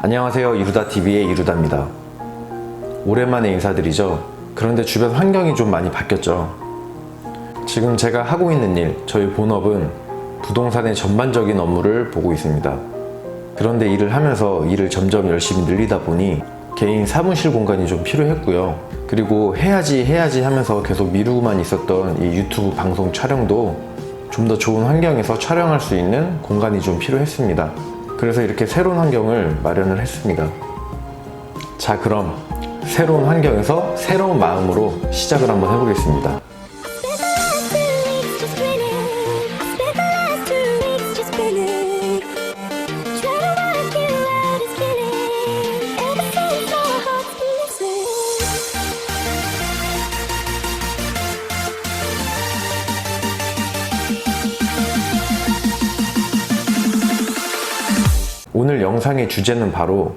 안녕하세요. 이루다TV의 이루다입니다. 오랜만에 인사드리죠. 그런데 주변 환경이 좀 많이 바뀌었죠. 지금 제가 하고 있는 일, 저희 본업은 부동산의 전반적인 업무를 보고 있습니다. 그런데 일을 하면서 일을 점점 열심히 늘리다 보니 개인 사무실 공간이 좀 필요했고요. 그리고 해야지 하면서 계속 미루고만 있었던 이 유튜브 방송 촬영도 좀 더 좋은 환경에서 촬영할 수 있는 공간이 좀 필요했습니다. 그래서 이렇게 새로운 환경을 마련을 했습니다. 자, 그럼 새로운 환경에서 새로운 마음으로 시작을 한번 해보겠습니다. 오늘 영상의 주제는 바로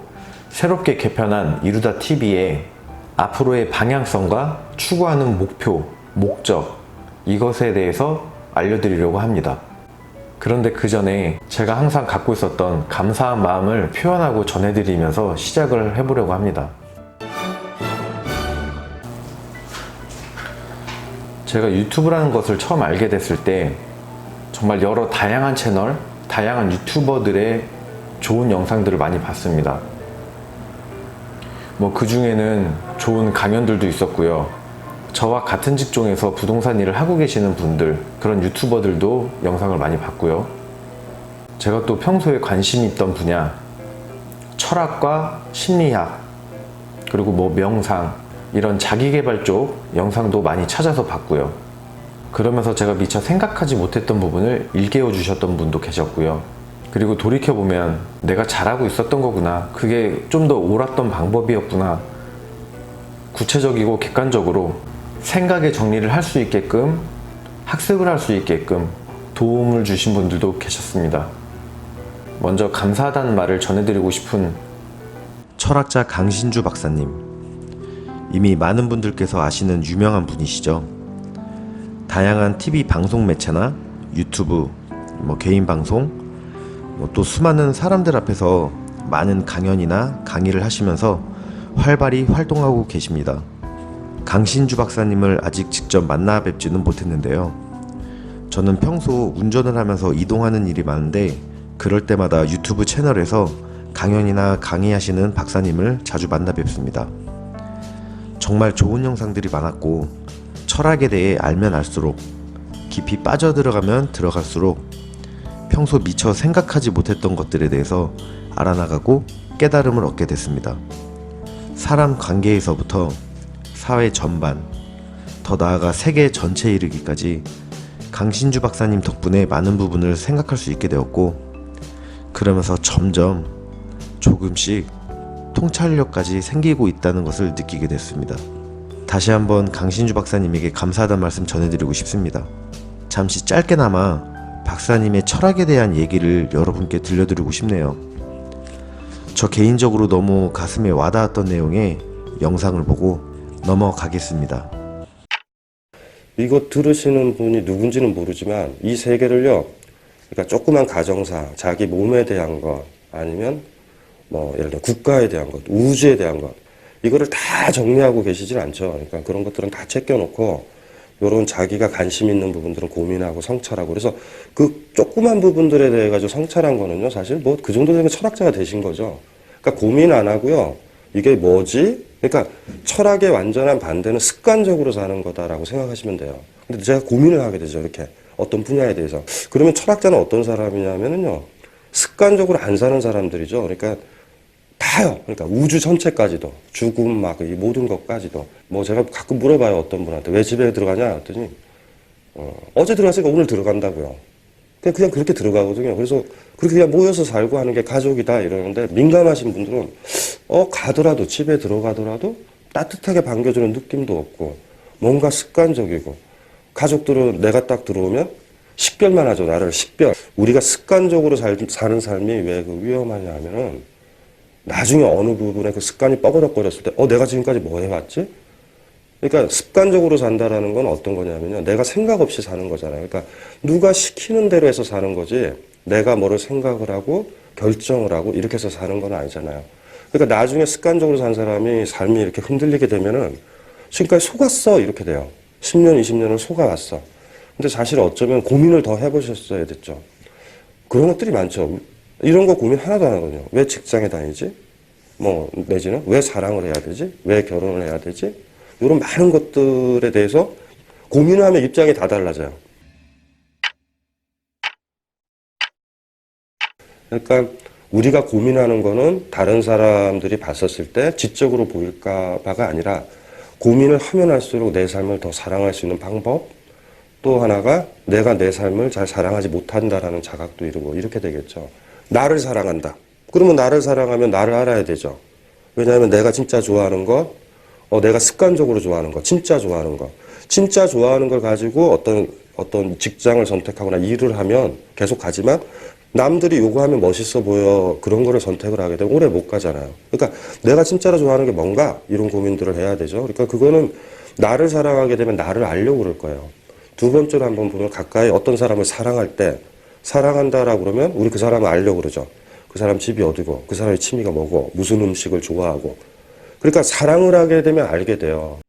새롭게 개편한 이루다TV의 앞으로의 방향성과 추구하는 목표, 목적, 이것에 대해서 알려드리려고 합니다. 그런데 그 전에 제가 항상 갖고 있었던 감사한 마음을 표현하고 전해드리면서 시작을 해보려고 합니다. 제가 유튜브라는 것을 처음 알게 됐을 때 정말 여러 다양한 채널, 다양한 유튜버들의 좋은 영상들을 많이 봤습니다. 그 중에는 좋은 강연들도 있었고요. 저와 같은 직종에서 부동산 일을 하고 계시는 분들, 그런 유튜버들도 영상을 많이 봤고요. 제가 또 평소에 관심이 있던 분야, 철학과 심리학, 그리고 명상, 이런 자기계발 쪽 영상도 많이 찾아서 봤고요. 그러면서 제가 미처 생각하지 못했던 부분을 일깨워 주셨던 분도 계셨고요. 그리고 돌이켜보면 내가 잘하고 있었던 거구나, 그게 좀 더 옳았던 방법이었구나, 구체적이고 객관적으로 생각의 정리를 할 수 있게끔, 학습을 할 수 있게끔 도움을 주신 분들도 계셨습니다. 먼저 감사하다는 말을 전해드리고 싶은 철학자 강신주 박사님, 이미 많은 분들께서 아시는 유명한 분이시죠. 다양한 TV 방송 매체나 유튜브, 개인 방송, 또 수많은 사람들 앞에서 많은 강연이나 강의를 하시면서 활발히 활동하고 계십니다. 강신주 박사님을 아직 직접 만나 뵙지는 못했는데요. 저는 평소 운전을 하면서 이동하는 일이 많은데 그럴 때마다 유튜브 채널에서 강연이나 강의하시는 박사님을 자주 만나 뵙습니다. 정말 좋은 영상들이 많았고 철학에 대해 알면 알수록, 깊이 빠져들어가면 들어갈수록 평소 미처 생각하지 못했던 것들에 대해서 알아나가고 깨달음을 얻게 됐습니다. 사람 관계에서부터 사회 전반, 더 나아가 세계 전체에 이르기까지 강신주 박사님 덕분에 많은 부분을 생각할 수 있게 되었고, 그러면서 점점 조금씩 통찰력까지 생기고 있다는 것을 느끼게 됐습니다. 다시 한번 강신주 박사님에게 감사하다는 말씀 전해드리고 싶습니다. 잠시 짧게나마 박사님의 철학에 대한 얘기를 여러분께 들려드리고 싶네요. 저 개인적으로 너무 가슴에 와닿았던 내용의 영상을 보고 넘어가겠습니다. 이거 들으시는 분이 누군지는 모르지만 이 세계를요, 그러니까 조그만 가정사, 자기 몸에 대한 것, 아니면 예를 들어 국가에 대한 것, 우주에 대한 것, 이거를 다 정리하고 계시진 않죠. 그러니까 그런 것들은 다 챙겨놓고 요런 자기가 관심 있는 부분들은 고민하고 성찰하고, 그래서 그 조그만 부분들에 대해 가지고 성찰한 거는요, 사실 그 정도 되면 철학자가 되신 거죠. 그러니까 고민 안 하고요, 이게 뭐지? 그러니까 철학의 완전한 반대는 습관적으로 사는 거다라고 생각하시면 돼요. 근데 제가 고민을 하게 되죠, 이렇게. 어떤 분야에 대해서. 그러면 철학자는 어떤 사람이냐면요, 습관적으로 안 사는 사람들이죠. 그러니까 다요. 그러니까 우주 전체까지도, 죽음 이 모든 것까지도. 제가 가끔 물어봐요, 어떤 분한테. 왜 집에 들어가냐 했더니 어제 들어갔으니까 오늘 들어간다고요. 그냥 그렇게 들어가거든요. 그래서 그렇게 그냥 모여서 살고 하는 게 가족이다 이러는데, 민감하신 분들은 가더라도, 집에 들어가더라도 따뜻하게 반겨주는 느낌도 없고, 뭔가 습관적이고, 가족들은 내가 딱 들어오면 식별만 하죠. 나를 식별. 우리가 습관적으로 사는 삶이 왜 위험하냐 하면은, 나중에 어느 부분에 그 습관이 뻐그덕거렸을 때 내가 지금까지 뭐 해왔지? 그러니까 습관적으로 산다라는 건 어떤 거냐면요, 내가 생각 없이 사는 거잖아요. 그러니까 누가 시키는 대로 해서 사는 거지, 내가 뭐를 생각을 하고 결정을 하고 이렇게 해서 사는 건 아니잖아요. 그러니까 나중에 습관적으로 산 사람이 삶이 이렇게 흔들리게 되면은 지금까지 속았어 이렇게 돼요. 10년, 20년을 속아왔어. 근데 사실 어쩌면 고민을 더 해보셨어야 됐죠. 그런 것들이 많죠. 이런 거 고민 하나도 안 하거든요. 왜 직장에 다니지? 뭐 내지는 왜 사랑을 해야 되지? 왜 결혼을 해야 되지? 이런 많은 것들에 대해서 고민하면 입장이 다 달라져요. 그러니까 우리가 고민하는 거는 다른 사람들이 봤었을 때 지적으로 보일까 봐가 아니라 고민을 하면 할수록 내 삶을 더 사랑할 수 있는 방법, 또 하나가 내가 내 삶을 잘 사랑하지 못한다라는 자각도 이루고 이렇게 되겠죠. 나를 사랑한다. 그러면 나를 사랑하면 나를 알아야 되죠. 왜냐하면 내가 진짜 좋아하는 것, 내가 습관적으로 좋아하는 것, 진짜 좋아하는 것, 진짜 좋아하는 걸 가지고 어떤 직장을 선택하거나 일을 하면 계속 가지만 남들이 요구하면 멋있어 보여 그런 거를 선택을 하게 되면 오래 못 가잖아요. 그러니까 내가 진짜로 좋아하는 게 뭔가 이런 고민들을 해야 되죠. 그러니까 그거는 나를 사랑하게 되면 나를 알려고 그럴 거예요. 두 번째로 한번 보면 가까이 어떤 사람을 사랑할 때 사랑한다라고 그러면 우리 그 사람을 알려고 그러죠. 그 사람 집이 어디고 그 사람의 취미가 뭐고 무슨 음식을 좋아하고 그러니까 사랑을 하게 되면 알게 돼요.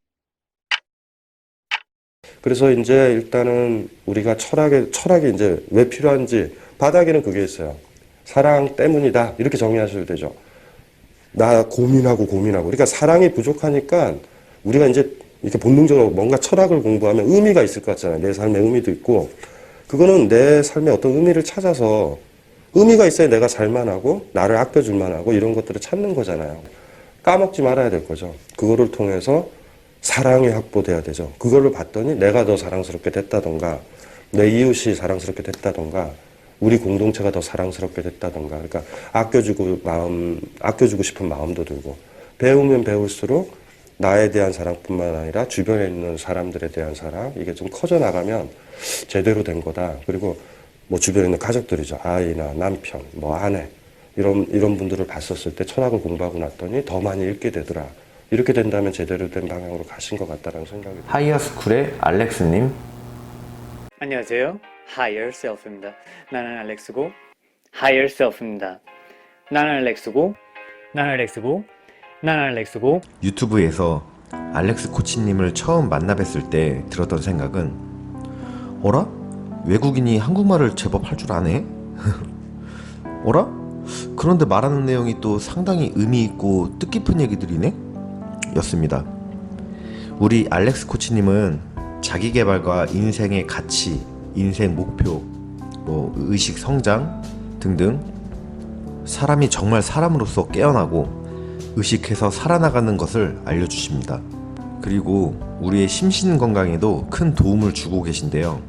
그래서 이제 일단은 우리가 철학이 이제 왜 필요한지 바닥에는 그게 있어요. 사랑 때문이다. 이렇게 정의하셔도 되죠. 나 고민하고. 그러니까 사랑이 부족하니까 우리가 이제 이렇게 본능적으로 뭔가 철학을 공부하면 의미가 있을 것 같잖아요. 내 삶의 의미도 있고. 그거는 내 삶의 어떤 의미를 찾아서 의미가 있어야 내가 살만하고 나를 아껴줄 만하고 이런 것들을 찾는 거잖아요. 까먹지 말아야 될 거죠. 그거를 통해서 사랑이 확보돼야 되죠. 그거를 봤더니 내가 더 사랑스럽게 됐다던가 내 이웃이 사랑스럽게 됐다던가 우리 공동체가 더 사랑스럽게 됐다던가 그러니까 아껴주고 싶은 마음도 들고 배우면 배울수록 나에 대한 사랑뿐만 아니라 주변에 있는 사람들에 대한 사랑 이게 좀 커져 나가면 제대로 된 거다. 그리고 뭐 주변에 있는 가족들이죠. 아이나 남편, 뭐 아내 이런 분들을 봤었을 때 철학을 공부하고 났더니 더 많이 읽게 되더라. 이렇게 된다면 제대로 된 방향으로 가신 것 같다는 생각이 듭니다. 하이어스쿨의 알렉스님. 안녕하세요. Higher Self입니다. 나는 알렉스고 Higher Self입니다. 나는 알렉스고 나는 알렉스고 나는 알렉스고 유튜브에서 알렉스 코치님을 처음 만나 뵀을 때 들었던 생각은 어라? 외국인이 한국말을 제법 할 줄 아네? 어라? 그런데 말하는 내용이 또 상당히 의미 있고 뜻깊은 얘기들이네? 였습니다. 우리 알렉스 코치님은 자기계발과 인생의 가치, 인생 목표, 뭐 의식 성장 등등 사람이 정말 사람으로서 깨어나고 의식해서 살아나가는 것을 알려주십니다. 그리고 우리의 심신 건강에도 큰 도움을 주고 계신데요.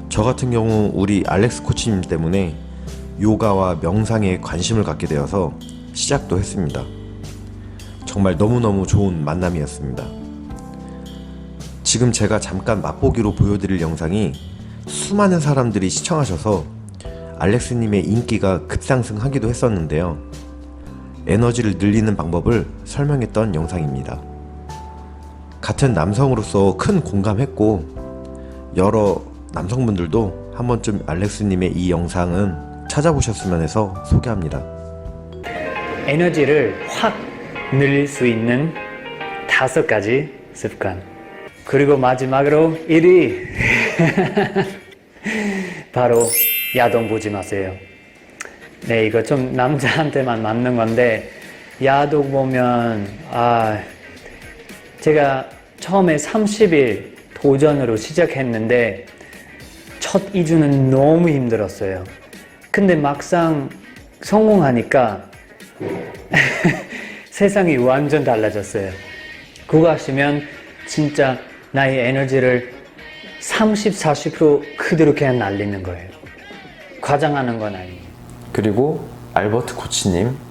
저 같은 경우 우리 알렉스 코치님 때문에 요가와 명상에 관심을 갖게 되어서 시작도 했습니다. 정말 너무너무 좋은 만남이었습니다. 지금 제가 잠깐 맛보기로 보여드릴 영상이 수많은 사람들이 시청하셔서 알렉스님의 인기가 급상승하기도 했었는데요. 에너지를 늘리는 방법을 설명했던 영상입니다. 같은 남성으로서 큰 공감했고 여러 남성분들도 한 번쯤 알렉스님의 이 영상은 찾아보셨으면 해서 소개합니다. 에너지를 확 늘릴 수 있는 5가지 습관. 그리고 마지막으로 1위 바로 야동 보지 마세요. 네, 이거 좀 남자한테만 맞는 건데 야동 보면 제가 처음에 30일 도전으로 시작했는데 첫 2주는 너무 힘들었어요. 근데 막상 성공하니까 세상이 완전 달라졌어요. 그거 하시면 진짜 나의 에너지를 30, 40% 그대로 그냥 날리는 거예요. 과장하는 건 아니에요. 그리고 알버트 코치님.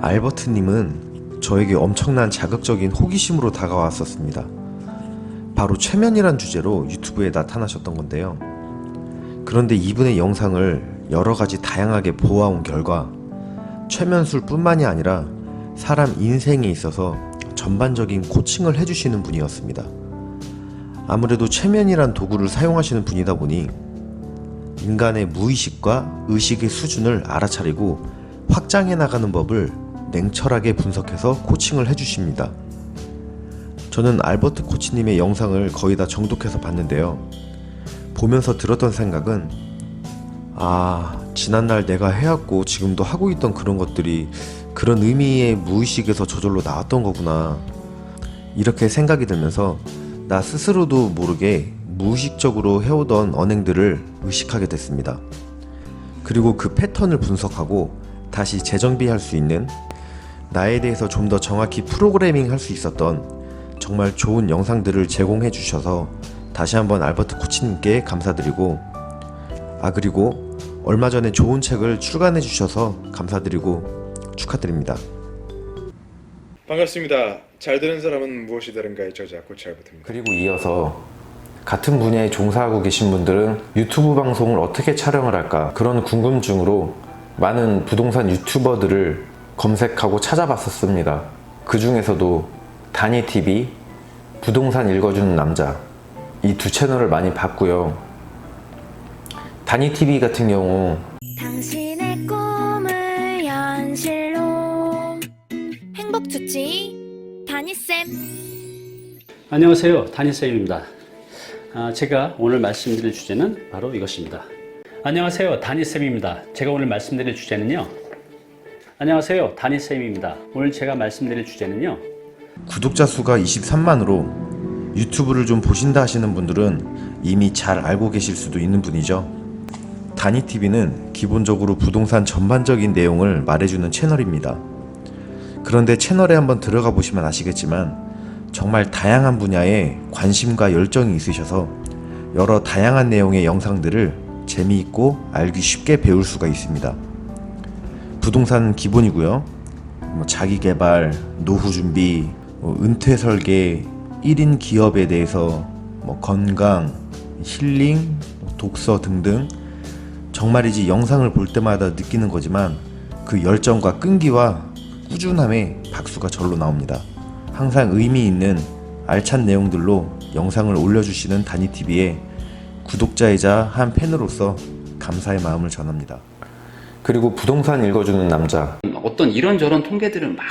알버트님은 저에게 엄청난 자극적인 호기심으로 다가왔었습니다. 바로 최면이란 주제로 유튜브에 나타나셨던 건데요. 그런데 이분의 영상을 여러가지 다양하게 보아온 결과 최면술뿐만이 아니라 사람 인생에 있어서 전반적인 코칭을 해주시는 분이었습니다. 아무래도 최면이란 도구를 사용하시는 분이다 보니 인간의 무의식과 의식의 수준을 알아차리고 확장해 나가는 법을 냉철하게 분석해서 코칭을 해주십니다. 저는 알버트 코치님의 영상을 거의 다 정독해서 봤는데요. 보면서 들었던 생각은 지난날 내가 해왔고 지금도 하고 있던 그런 것들이 그런 의미의 무의식에서 저절로 나왔던 거구나, 이렇게 생각이 들면서 나 스스로도 모르게 무의식적으로 해오던 언행들을 의식하게 됐습니다. 그리고 그 패턴을 분석하고 다시 재정비할 수 있는, 나에 대해서 좀 더 정확히 프로그래밍 할 수 있었던 정말 좋은 영상들을 제공해 주셔서 다시 한번 알버트 코치님께 감사드리고, 그리고 얼마 전에 좋은 책을 출간해 주셔서 감사드리고 축하드립니다. 반갑습니다. 잘 되는 사람은 무엇이 다른가의 저자 코치 알버트입니다. 그리고 이어서 같은 분야에 종사하고 계신 분들은 유튜브 방송을 어떻게 촬영을 할까, 그런 궁금증으로 많은 부동산 유튜버들을 검색하고 찾아봤었습니다. 그 중에서도 다니TV, 부동산 읽어주는 남자, 이 두 채널을 많이 봤고요. 다니TV 같은 경우 당신의 꿈을 현실로 행복주치 다니쌤. 안녕하세요, 다니쌤입니다. 제가 오늘 말씀드릴 주제는 바로 이것입니다. 안녕하세요, 다니쌤입니다. 제가 오늘 말씀드릴 주제는요. 안녕하세요, 다니쌤입니다. 오늘 제가 말씀드릴 주제는요. 구독자 수가 23만으로 유튜브를 좀 보신다 하시는 분들은 이미 잘 알고 계실 수도 있는 분이죠. 다니TV는 기본적으로 부동산 전반적인 내용을 말해주는 채널입니다. 그런데 채널에 한번 들어가 보시면 아시겠지만 정말 다양한 분야에 관심과 열정이 있으셔서 여러 다양한 내용의 영상들을 재미있고 알기 쉽게 배울 수가 있습니다. 부동산 기본이고요. 자기개발, 노후 준비, 은퇴 설계, 1인 기업에 대해서 건강, 힐링, 독서 등등, 정말이지 영상을 볼 때마다 느끼는 거지만 그 열정과 끈기와 꾸준함에 박수가 절로 나옵니다. 항상 의미 있는 알찬 내용들로 영상을 올려주시는 다니TV의 구독자이자 한 팬으로서 감사의 마음을 전합니다. 그리고 부동산 읽어주는 남자, 어떤 이런저런 통계들을 막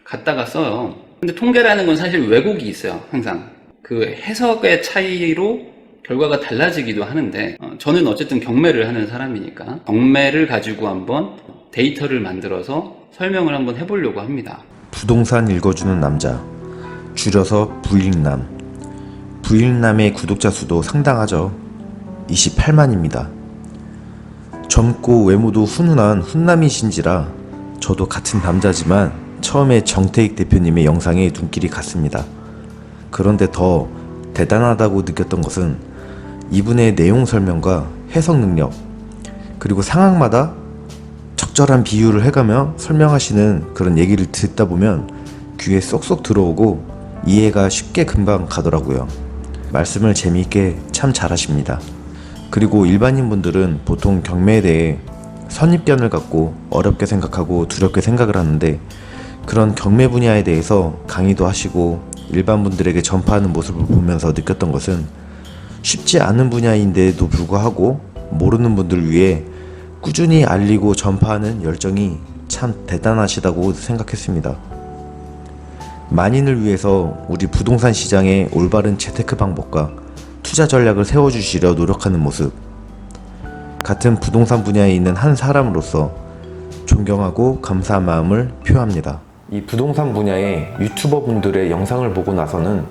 갖다가 써요. 근데 통계라는 건 사실 왜곡이 있어요. 항상 그 해석의 차이로 결과가 달라지기도 하는데, 저는 어쨌든 경매를 하는 사람이니까 경매를 가지고 한번 데이터를 만들어서 설명을 한번 해보려고 합니다. 부동산 읽어주는 남자, 줄여서 부읽남. 부읽남의 구독자 수도 상당하죠. 28만입니다. 젊고 외모도 훈훈한 훈남이신지라 저도 같은 남자지만 처음에 정태익 대표님의 영상에 눈길이 갔습니다. 그런데 더 대단하다고 느꼈던 것은 이분의 내용 설명과 해석 능력, 그리고 상황마다 적절한 비유를 해가며 설명하시는 그런 얘기를 듣다 보면 귀에 쏙쏙 들어오고 이해가 쉽게 금방 가더라고요. 말씀을 재미있게 참 잘하십니다. 그리고 일반인 분들은 보통 경매에 대해 선입견을 갖고 어렵게 생각하고 두렵게 생각을 하는데, 그런 경매 분야에 대해서 강의도 하시고 일반 분들에게 전파하는 모습을 보면서 느꼈던 것은 쉽지 않은 분야인데도 불구하고 모르는 분들을 위해 꾸준히 알리고 전파하는 열정이 참 대단하시다고 생각했습니다. 만인을 위해서 우리 부동산 시장의 올바른 재테크 방법과 투자 전략을 세워주시려 노력하는 모습, 같은 부동산 분야에 있는 한 사람으로서 존경하고 감사한 마음을 표합니다. 이 부동산 분야의 유튜버 분들의 영상을 보고 나서는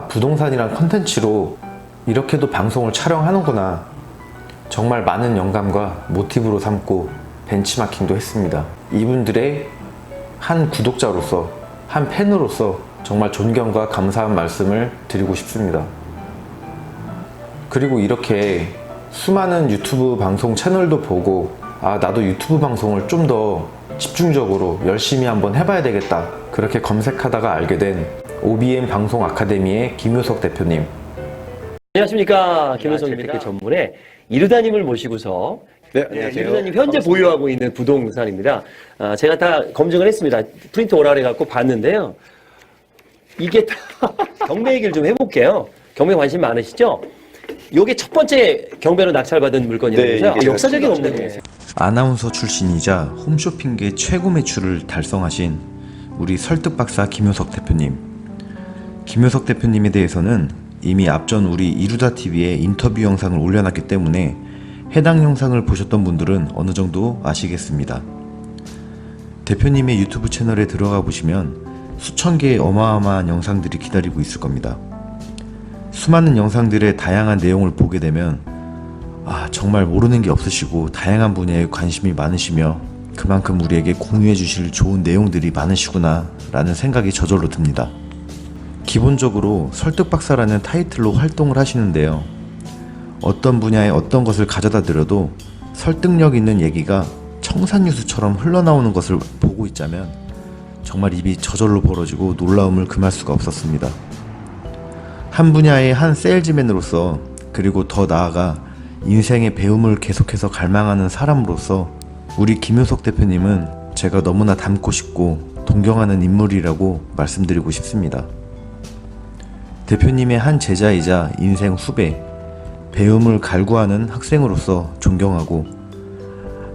부동산이란 컨텐츠로 이렇게도 방송을 촬영하는구나, 정말 많은 영감과 모티브로 삼고 벤치마킹도 했습니다. 이분들의 한 구독자로서, 한 팬으로서 정말 존경과 감사한 말씀을 드리고 싶습니다. 그리고 이렇게 수많은 유튜브 방송 채널도 보고 나도 유튜브 방송을 좀 더 집중적으로 열심히 한번 해봐야 되겠다, 그렇게 검색하다가 알게 된 OBM 방송 아카데미의 김효석 대표님. 안녕하십니까, 김효성입니다. 그 전문에 이르다님을 모시고서 네, 네, 유 부장님 현재 보유하고 있는 부동산입니다. 제가 다 검증을 했습니다. 프린트 오라 해갖고 봤는데요. 이게 다 경매 얘기를 좀 해볼게요. 경매 관심 많으시죠? 요게 첫 번째 경매로 낙찰받은 물건이라면서요. 이게 역사적인 없는 거예요. 아나운서 출신이자 홈쇼핑계 최고 매출을 달성하신 우리 설득박사 김효석 대표님. 김효석 대표님에 대해서는 이미 앞전 우리 이루다TV에 인터뷰 영상을 올려놨기 때문에 해당 영상을 보셨던 분들은 어느 정도 아시겠습니다. 대표님의 유튜브 채널에 들어가 보시면 수천 개의 어마어마한 영상들이 기다리고 있을 겁니다. 수많은 영상들의 다양한 내용을 보게 되면 정말 모르는 게 없으시고 다양한 분야에 관심이 많으시며 그만큼 우리에게 공유해 주실 좋은 내용들이 많으시구나 라는 생각이 저절로 듭니다. 기본적으로 설득박사라는 타이틀로 활동을 하시는데요. 어떤 분야의 어떤 것을 가져다 드려도 설득력 있는 얘기가 청산유수처럼 흘러나오는 것을 보고 있자면 정말 입이 저절로 벌어지고 놀라움을 금할 수가 없었습니다. 한 분야의 한 세일즈맨으로서 그리고 더 나아가 인생의 배움을 계속해서 갈망하는 사람으로서 우리 김효석 대표님은 제가 너무나 닮고 싶고 존경하는 인물이라고 말씀드리고 싶습니다. 대표님의 한 제자이자 인생 후배, 배움을 갈구하는 학생으로서 존경하고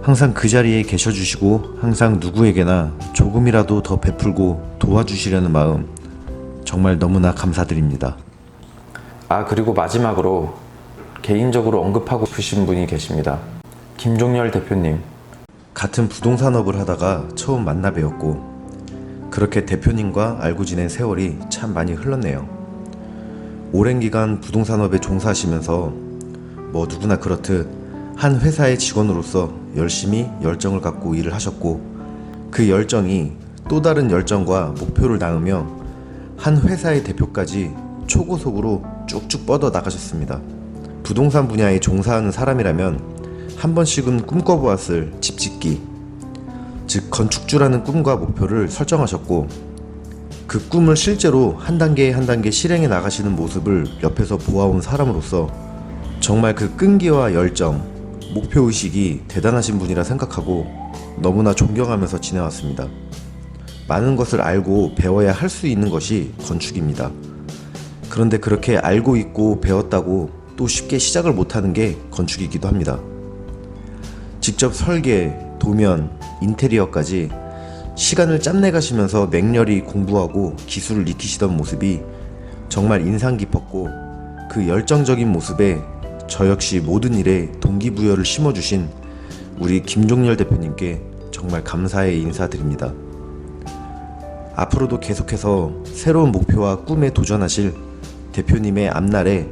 항상 그 자리에 계셔주시고 항상 누구에게나 조금이라도 더 베풀고 도와주시려는 마음 정말 너무나 감사드립니다. 그리고 마지막으로 개인적으로 언급하고 싶으신 분이 계십니다. 김종열 대표님. 같은 부동산업을 하다가 처음 만나 뵈었고 그렇게 대표님과 알고 지낸 세월이 참 많이 흘렀네요. 오랜 기간 부동산업에 종사하시면서 누구나 그렇듯 한 회사의 직원으로서 열심히 열정을 갖고 일을 하셨고 그 열정이 또 다른 열정과 목표를 낳으며 한 회사의 대표까지 초고속으로 쭉쭉 뻗어 나가셨습니다. 부동산 분야에 종사하는 사람이라면 한 번씩은 꿈꿔보았을 집짓기, 즉 건축주라는 꿈과 목표를 설정하셨고 그 꿈을 실제로 한 단계 한 단계 실행해 나가시는 모습을 옆에서 보아온 사람으로서 정말 그 끈기와 열정, 목표의식이 대단하신 분이라 생각하고 너무나 존경하면서 지내왔습니다. 많은 것을 알고 배워야 할 수 있는 것이 건축입니다. 그런데 그렇게 알고 있고 배웠다고 또 쉽게 시작을 못하는 게 건축이기도 합니다. 직접 설계, 도면, 인테리어까지 시간을 짬내가시면서 맹렬히 공부하고 기술을 익히시던 모습이 정말 인상 깊었고 그 열정적인 모습에 저 역시 모든 일에 동기부여를 심어주신 우리 김종열 대표님께 정말 감사의 인사드립니다. 앞으로도 계속해서 새로운 목표와 꿈에 도전하실 대표님의 앞날에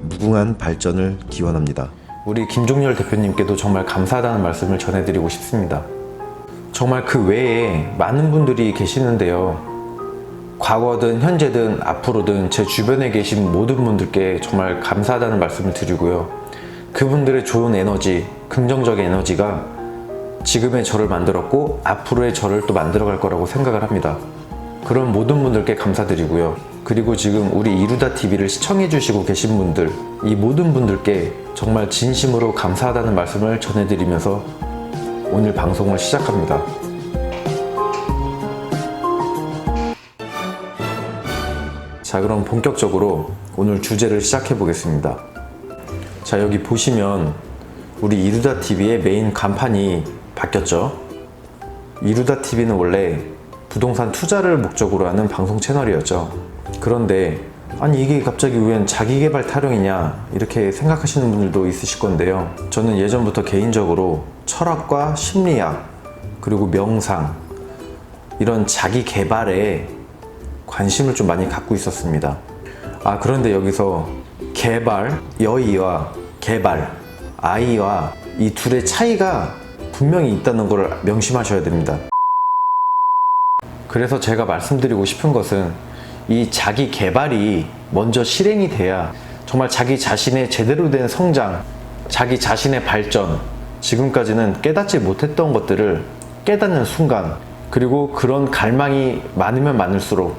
무궁한 발전을 기원합니다. 우리 김종열 대표님께도 정말 감사하다는 말씀을 전해드리고 싶습니다. 정말 그 외에 많은 분들이 계시는데요. 과거든 현재든 앞으로든 제 주변에 계신 모든 분들께 정말 감사하다는 말씀을 드리고요. 그분들의 좋은 에너지, 긍정적인 에너지가 지금의 저를 만들었고 앞으로의 저를 또 만들어갈 거라고 생각을 합니다. 그런 모든 분들께 감사드리고요. 그리고 지금 우리 이루다TV를 시청해주시고 계신 분들, 이 모든 분들께 정말 진심으로 감사하다는 말씀을 전해드리면서 오늘 방송을 시작합니다. 자, 그럼 본격적으로 오늘 주제를 시작해 보겠습니다. 자, 여기 보시면 우리 이루다TV의 메인 간판이 바뀌었죠. 이루다TV는 원래 부동산 투자를 목적으로 하는 방송 채널이었죠. 그런데 아니 이게 갑자기 웬 자기개발 타령이냐 이렇게 생각하시는 분들도 있으실 건데요. 저는 예전부터 개인적으로 철학과 심리학 그리고 명상 이런 자기 개발에 관심을 좀 많이 갖고 있었습니다. 그런데 여기서 개발, 여의와 개발, 아이와 이 둘의 차이가 분명히 있다는 걸 명심하셔야 됩니다. 그래서 제가 말씀드리고 싶은 것은 이 자기 개발이 먼저 실행이 돼야 정말 자기 자신의 제대로 된 성장, 자기 자신의 발전, 지금까지는 깨닫지 못했던 것들을 깨닫는 순간, 그리고 그런 갈망이 많으면 많을수록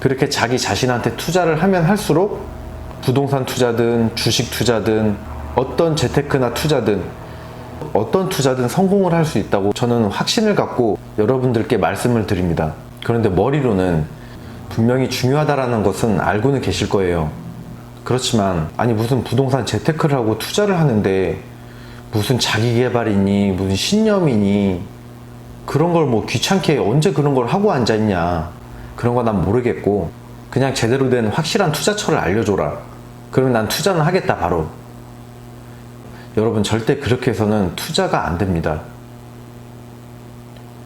그렇게 자기 자신한테 투자를 하면 할수록 부동산 투자든 주식 투자든 어떤 재테크나 투자든 어떤 투자든 성공을 할 수 있다고 저는 확신을 갖고 여러분들께 말씀을 드립니다. 그런데 머리로는 분명히 중요하다라는 것은 알고는 계실 거예요. 그렇지만 아니 무슨 부동산 재테크를 하고 투자를 하는데 무슨 자기계발이니 무슨 신념이니 그런 걸 뭐 귀찮게 언제 그런 걸 하고 앉아있냐, 그런 거 난 모르겠고 그냥 제대로 된 확실한 투자처를 알려줘라. 그러면 난 투자는 하겠다 바로. 여러분 절대 그렇게 해서는 투자가 안 됩니다.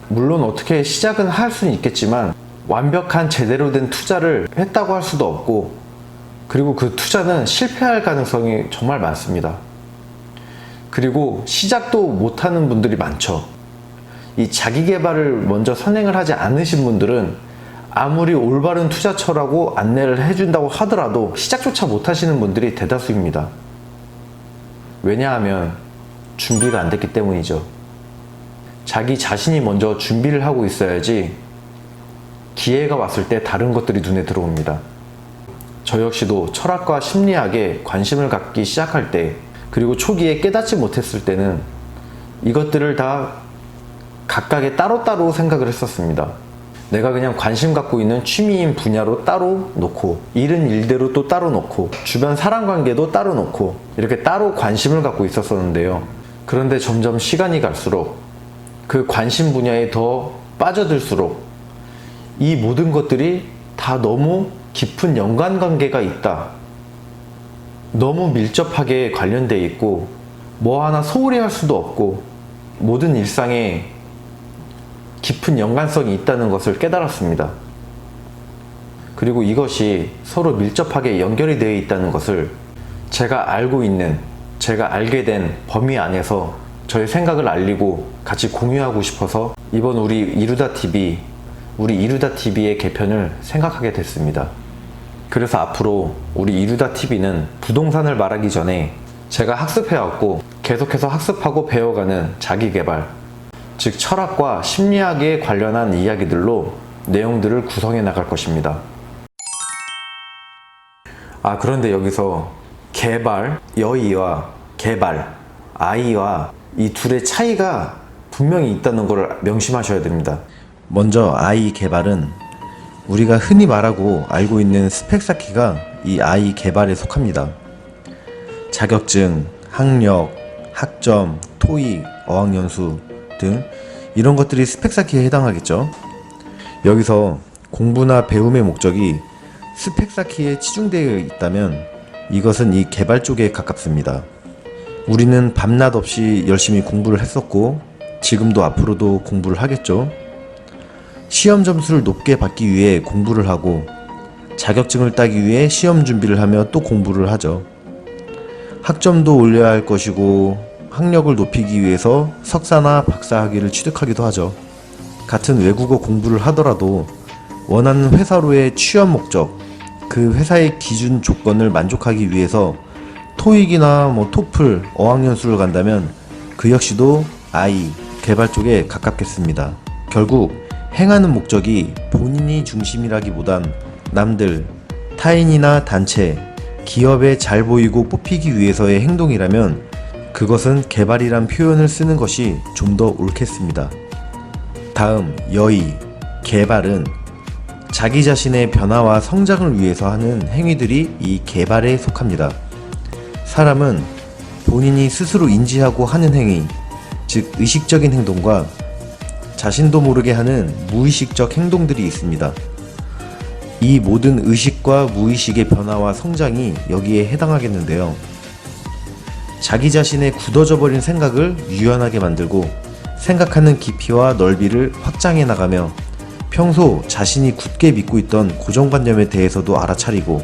물론 어떻게 시작은 할 수는 있겠지만 완벽한 제대로 된 투자를 했다고 할 수도 없고, 그리고 그 투자는 실패할 가능성이 정말 많습니다. 그리고 시작도 못하는 분들이 많죠. 이 자기계발을 먼저 선행을 하지 않으신 분들은 아무리 올바른 투자처라고 안내를 해준다고 하더라도 시작조차 못하시는 분들이 대다수입니다. 왜냐하면 준비가 안 됐기 때문이죠. 자기 자신이 먼저 준비를 하고 있어야지 기회가 왔을 때 다른 것들이 눈에 들어옵니다. 저 역시도 철학과 심리학에 관심을 갖기 시작할 때, 그리고 초기에 깨닫지 못했을 때는 이것들을 다 각각의 따로따로 생각을 했었습니다. 내가 그냥 관심 갖고 있는 취미인 분야로 따로 놓고, 일은 일대로 또 따로 놓고, 주변 사람 관계도 따로 놓고, 이렇게 따로 관심을 갖고 있었었는데요. 그런데 점점 시간이 갈수록 그 관심 분야에 더 빠져들수록 이 모든 것들이 다 너무 깊은 연관관계가 있다, 너무 밀접하게 관련되어 있고 뭐 하나 소홀히 할 수도 없고 모든 일상에 깊은 연관성이 있다는 것을 깨달았습니다. 그리고 이것이 서로 밀접하게 연결이 되어 있다는 것을 제가 알게 된 범위 안에서 저의 생각을 알리고 같이 공유하고 싶어서 이번 우리 이루다TV의 개편을 생각하게 됐습니다. 그래서 앞으로 우리 이루다TV는 부동산을 말하기 전에 제가 학습해왔고 계속해서 학습하고 배워가는 자기계발, 즉 철학과 심리학에 관련한 이야기들로 내용들을 구성해 나갈 것입니다. 그런데 여기서 개발, 여의와 개발, 아이와 이 둘의 차이가 분명히 있다는 걸 명심하셔야 됩니다. 먼저 아이 개발은 우리가 흔히 말하고 알고 있는 스펙 쌓기가 이 아이 개발에 속합니다. 자격증, 학력, 학점, 토익, 어학연수 등 이런 것들이 스펙 쌓기에 해당하겠죠. 여기서 공부나 배움의 목적이 스펙 쌓기에 치중되어 있다면 이것은 이 개발 쪽에 가깝습니다. 우리는 밤낮 없이 열심히 공부를 했었고 지금도 앞으로도 공부를 하겠죠. 시험 점수를 높게 받기 위해 공부를 하고 자격증을 따기 위해 시험 준비를 하며 또 공부를 하죠. 학점도 올려야 할 것이고 학력을 높이기 위해서 석사나 박사 학위를 취득하기도 하죠. 같은 외국어 공부를 하더라도 원하는 회사로의 취업 목적, 그 회사의 기준 조건을 만족하기 위해서 토익이나 토플, 어학연수를 간다면 그 역시도 아이, 개발 쪽에 가깝겠습니다. 결국 행하는 목적이 본인이 중심이라기보단 남들, 타인이나 단체, 기업에 잘 보이고 뽑히기 위해서의 행동이라면 그것은 개발이란 표현을 쓰는 것이 좀 더 옳겠습니다. 다음 여의, 개발은 자기 자신의 변화와 성장을 위해서 하는 행위들이 이 개발에 속합니다. 사람은 본인이 스스로 인지하고 하는 행위, 즉 의식적인 행동과 자신도 모르게 하는 무의식적 행동들이 있습니다. 이 모든 의식과 무의식의 변화와 성장이 여기에 해당하겠는데요. 자기 자신의 굳어져 버린 생각을 유연하게 만들고 생각하는 깊이와 넓이를 확장해 나가며 평소 자신이 굳게 믿고 있던 고정관념에 대해서도 알아차리고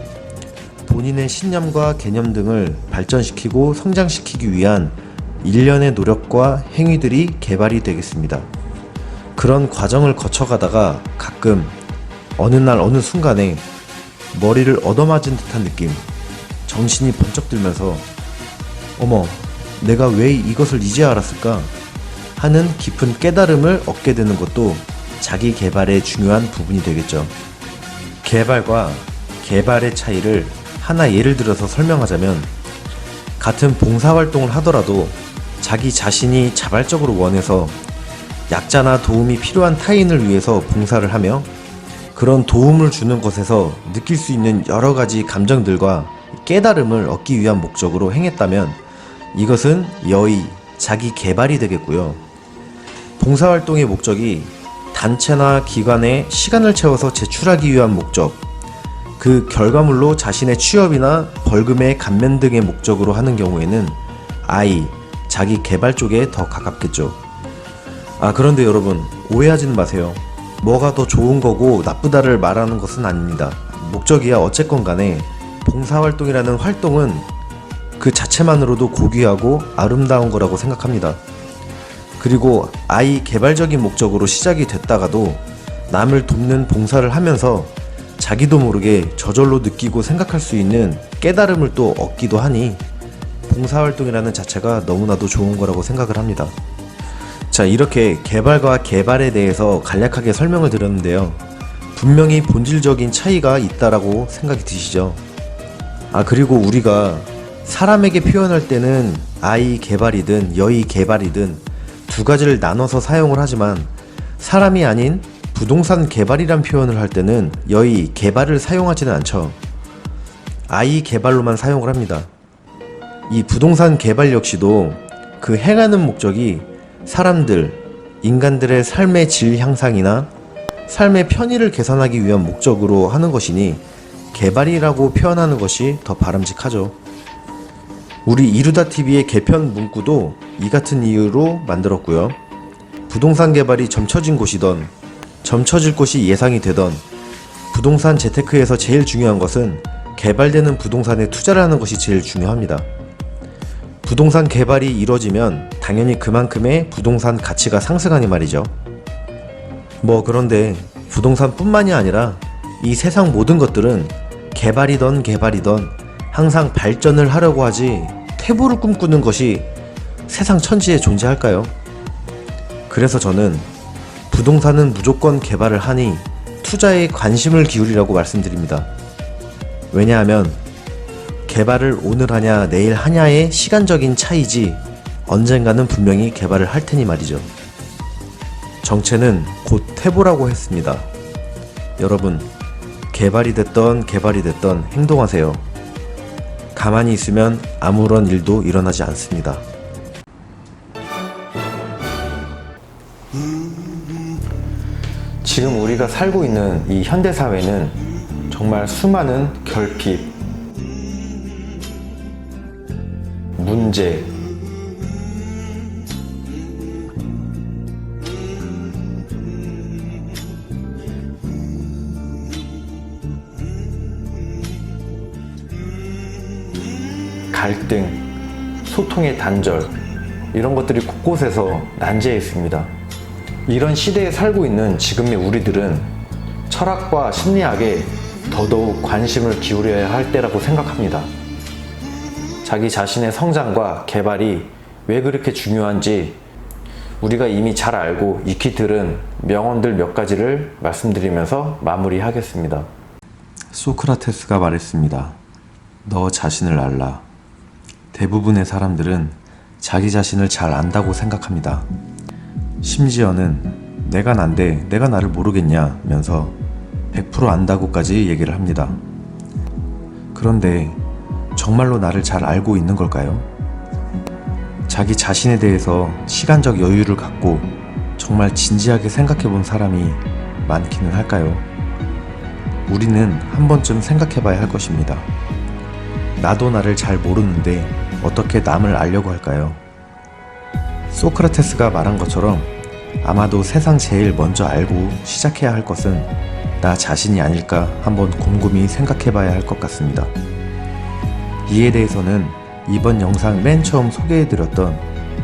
본인의 신념과 개념 등을 발전시키고 성장시키기 위한 일련의 노력과 행위들이 개발이 되겠습니다. 그런 과정을 거쳐가다가 가끔 어느 날 어느 순간에 머리를 얻어맞은 듯한 느낌, 정신이 번쩍 들면서 어머, 내가 왜 이것을 이제 알았을까? 하는 깊은 깨달음을 얻게 되는 것도 자기 개발의 중요한 부분이 되겠죠. 개발과 개발의 차이를 하나 예를 들어서 설명하자면 같은 봉사활동을 하더라도 자기 자신이 자발적으로 원해서 약자나 도움이 필요한 타인을 위해서 봉사를 하며 그런 도움을 주는 것에서 느낄 수 있는 여러 가지 감정들과 깨달음을 얻기 위한 목적으로 행했다면 이것은 여의, 자기 개발이 되겠고요. 봉사활동의 목적이 단체나 기관에 시간을 채워서 제출하기 위한 목적, 그 결과물로 자신의 취업이나 벌금의 감면 등의 목적으로 하는 경우에는 I, 자기 개발 쪽에 더 가깝겠죠. 그런데 여러분, 오해하지는 마세요. 뭐가 더 좋은 거고 나쁘다를 말하는 것은 아닙니다. 목적이야 어쨌건 간에 봉사활동이라는 활동은 그 자체만으로도 고귀하고 아름다운 거라고 생각합니다. 그리고 I 개발적인 목적으로 시작이 됐다가도 남을 돕는 봉사를 하면서 자기도 모르게 저절로 느끼고 생각할 수 있는 깨달음을 또 얻기도 하니 봉사활동이라는 자체가 너무나도 좋은 거라고 생각을 합니다. 자, 이렇게 개발과 개발에 대해서 간략하게 설명을 드렸는데요. 분명히 본질적인 차이가 있다라고 생각이 드시죠? 그리고 우리가 사람에게 표현할 때는 I 개발이든 여의 개발이든 두 가지를 나눠서 사용을 하지만 사람이 아닌 부동산 개발이란 표현을 할 때는 여의 개발을 사용하지는 않죠. I 개발로만 사용을 합니다. 이 부동산 개발 역시도 그 행하는 목적이 사람들, 인간들의 삶의 질 향상이나 삶의 편의를 개선하기 위한 목적으로 하는 것이니 개발이라고 표현하는 것이 더 바람직하죠. 우리 이루다TV의 개편 문구도 이 같은 이유로 만들었고요. 부동산 개발이 점쳐진 곳이던 점쳐질 곳이 예상이 되던 부동산 재테크에서 제일 중요한 것은 개발되는 부동산에 투자를 하는 것이 제일 중요합니다. 부동산 개발이 이루어지면 당연히 그만큼의 부동산 가치가 상승하니 말이죠. 그런데 부동산뿐만이 아니라 이 세상 모든 것들은 개발이던 항상 발전을 하려고 하지 퇴보를 꿈꾸는 것이 세상 천지에 존재할까요? 그래서 저는 부동산은 무조건 개발을 하니 투자에 관심을 기울이라고 말씀드립니다. 왜냐하면 개발을 오늘 하냐 내일 하냐의 시간적인 차이지 언젠가는 분명히 개발을 할 테니 말이죠. 정체는 곧 퇴보라고 했습니다. 여러분, 개발이 됐던 행동하세요. 가만히 있으면 아무런 일도 일어나지 않습니다. 지금 우리가 살고 있는 이 현대사회는 정말 수많은 결핍, 문제, 갈등, 소통의 단절, 이런 것들이 곳곳에서 난제해 있습니다. 이런 시대에 살고 있는 지금의 우리들은 철학과 심리학에 더더욱 관심을 기울여야 할 때라고 생각합니다. 자기 자신의 성장과 개발이 왜 그렇게 중요한지 우리가 이미 잘 알고 익히 들은 명언들 몇 가지를 말씀드리면서 마무리하겠습니다. 소크라테스가 말했습니다. 너 자신을 알라. 대부분의 사람들은 자기 자신을 잘 안다고 생각합니다. 심지어는 내가 난데 내가 나를 모르겠냐면서 100% 안다고까지 얘기를 합니다. 그런데 정말로 나를 잘 알고 있는 걸까요? 자기 자신에 대해서 시간적 여유를 갖고 정말 진지하게 생각해 본 사람이 많기는 할까요? 우리는 한 번쯤 생각해 봐야 할 것입니다. 나도 나를 잘 모르는데 어떻게 남을 알려고 할까요? 소크라테스가 말한 것처럼 아마도 세상 제일 먼저 알고 시작해야 할 것은 나 자신이 아닐까 한번 곰곰이 생각해 봐야 할 것 같습니다. 이에 대해서는 이번 영상 맨 처음 소개해드렸던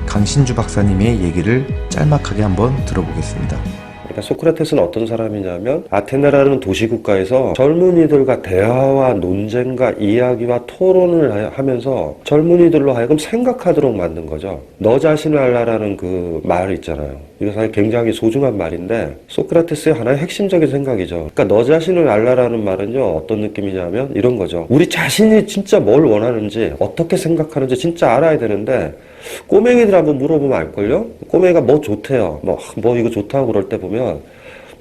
강신주 박사님의 얘기를 짤막하게 한번 들어보겠습니다. 그러니까 소크라테스는 어떤 사람이냐면 아테네라는 도시국가에서 젊은이들과 대화와 논쟁과 이야기와 토론을 하면서 젊은이들로 하여금 생각하도록 만든 거죠. 너 자신을 알라라는 그 말 있잖아요. 이거 사실 굉장히 소중한 말인데 소크라테스의 하나의 핵심적인 생각이죠. 그러니까 너 자신을 알라라는 말은요, 어떤 느낌이냐면 이런 거죠. 우리 자신이 진짜 뭘 원하는지, 어떻게 생각하는지 진짜 알아야 되는데, 꼬맹이들 한번 물어보면 알걸요? 꼬맹이가 뭐 좋대요. 뭐 이거 좋다고 그럴 때 보면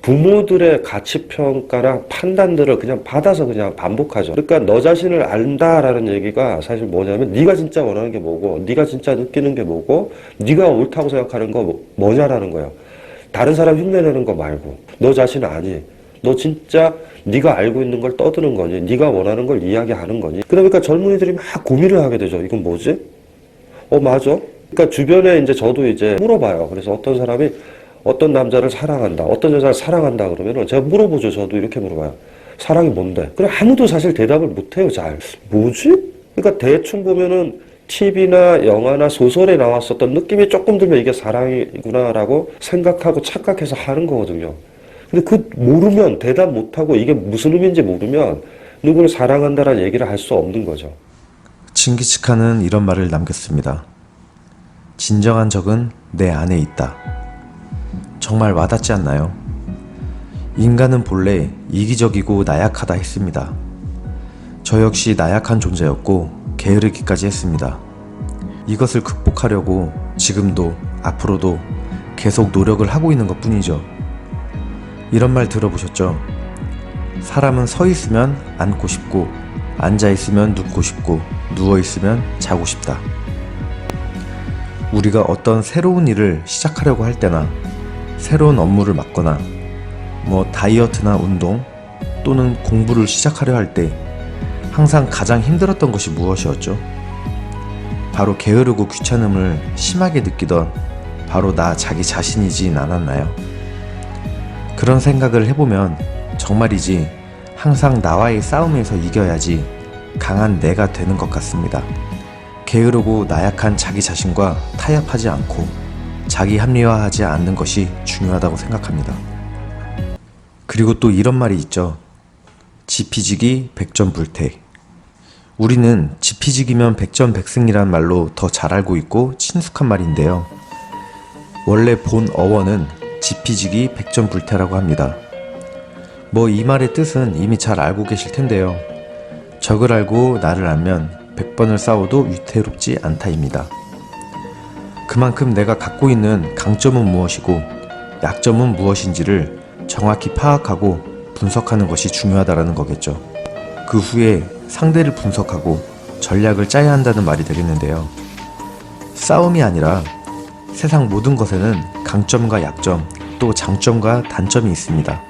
부모들의 가치평가나 판단들을 그냥 받아서 그냥 반복하죠. 그러니까 너 자신을 안다라는 얘기가 사실 뭐냐면 네가 진짜 원하는 게 뭐고, 네가 진짜 느끼는 게 뭐고, 네가 옳다고 생각하는 거 뭐냐라는 거예요. 다른 사람 흉내내는 거 말고 너 자신 아니, 너 진짜 네가 알고 있는 걸 떠드는 거니, 네가 원하는 걸 이야기하는 거니. 그러니까 젊은이들이 막 고민을 하게 되죠. 이건 뭐지? 맞아? 그러니까 주변에 이제 저도 이제 물어봐요. 그래서 어떤 사람이 어떤 남자를 사랑한다, 어떤 여자를 사랑한다 그러면은 제가 물어보죠. 저도 이렇게 물어봐요. 사랑이 뭔데? 그래 아무도 사실 대답을 못해요. 잘. 뭐지? 그러니까 대충 보면은 TV나 영화나 소설에 나왔었던 느낌이 조금 들면 이게 사랑이구나라고 생각하고 착각해서 하는 거거든요. 근데 그 모르면, 대답 못하고 이게 무슨 의미인지 모르면 누구를 사랑한다라는 얘기를 할 수 없는 거죠. 칭기치카는 이런 말을 남겼습니다. 진정한 적은 내 안에 있다. 정말 와닿지 않나요? 인간은 본래 이기적이고 나약하다 했습니다. 저 역시 나약한 존재였고 게으르기까지 했습니다. 이것을 극복하려고 지금도 앞으로도 계속 노력을 하고 있는 것 뿐이죠. 이런 말 들어보셨죠? 사람은 서 있으면 앉고 싶고, 앉아 있으면 눕고 싶고, 누워 있으면 자고 싶다. 우리가 어떤 새로운 일을 시작하려고 할 때나, 새로운 업무를 맡거나, 다이어트나 운동 또는 공부를 시작하려 할 때 항상 가장 힘들었던 것이 무엇이었죠? 바로 게으르고 귀찮음을 심하게 느끼던 바로 나 자기 자신이진 않았나요? 그런 생각을 해보면 정말이지 항상 나와의 싸움에서 이겨야지 강한 내가 되는 것 같습니다. 게으르고 나약한 자기 자신과 타협하지 않고 자기 합리화하지 않는 것이 중요하다고 생각합니다. 그리고 또 이런 말이 있죠. 지피지기 백전불태. 우리는 지피지기면 백전백승이란 말로 더 잘 알고 있고 친숙한 말인데요. 원래 본 어원은 지피지기 백전불태라고 합니다. 이 말의 뜻은 이미 잘 알고 계실 텐데요. 적을 알고 나를 알면 100번을 싸워도 위태롭지 않다입니다. 그만큼 내가 갖고 있는 강점은 무엇이고 약점은 무엇인지를 정확히 파악하고 분석하는 것이 중요하다는 거겠죠. 그 후에 상대를 분석하고 전략을 짜야 한다는 말이 되겠는데요. 싸움이 아니라 세상 모든 것에는 강점과 약점, 또 장점과 단점이 있습니다.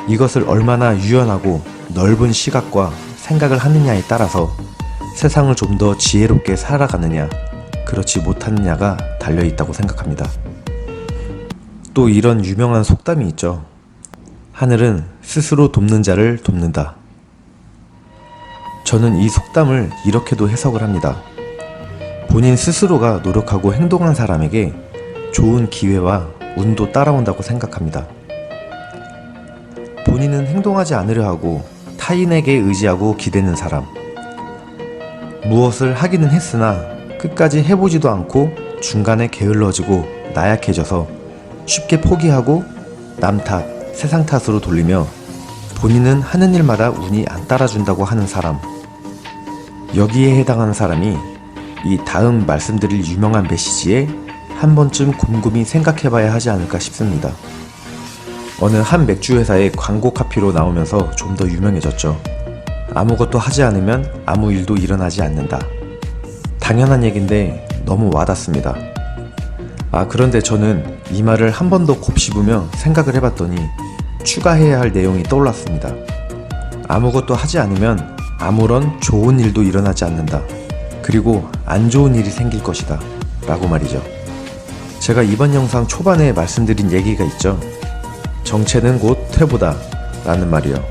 이것을 얼마나 유연하고 넓은 시각과 생각을 하느냐에 따라서 세상을 좀 더 지혜롭게 살아가느냐, 그렇지 못하느냐가 달려있다고 생각합니다. 또 이런 유명한 속담이 있죠. 하늘은 스스로 돕는 자를 돕는다. 저는 이 속담을 이렇게도 해석을 합니다. 본인 스스로가 노력하고 행동한 사람에게 좋은 기회와 운도 따라온다고 생각합니다. 본인은 행동하지 않으려 하고 타인에게 의지하고 기대는 사람, 무엇을 하기는 했으나 끝까지 해보지도 않고 중간에 게을러지고 나약해져서 쉽게 포기하고 남 탓, 세상 탓으로 돌리며 본인은 하는 일마다 운이 안 따라준다고 하는 사람, 여기에 해당하는 사람이 이 다음 말씀드릴 유명한 메시지에 한 번쯤 곰곰이 생각해봐야 하지 않을까 싶습니다. 어느 한 맥주 회사의 광고 카피로 나오면서 좀 더 유명해졌죠. 아무것도 하지 않으면 아무 일도 일어나지 않는다. 당연한 얘기인데 너무 와닿습니다. 그런데 저는 이 말을 한 번 더 곱씹으며 생각을 해봤더니 추가해야 할 내용이 떠올랐습니다. 아무것도 하지 않으면 아무런 좋은 일도 일어나지 않는다. 그리고 안 좋은 일이 생길 것이다. 라고 말이죠. 제가 이번 영상 초반에 말씀드린 얘기가 있죠. 정체는 곧 퇴보다 라는 말이요.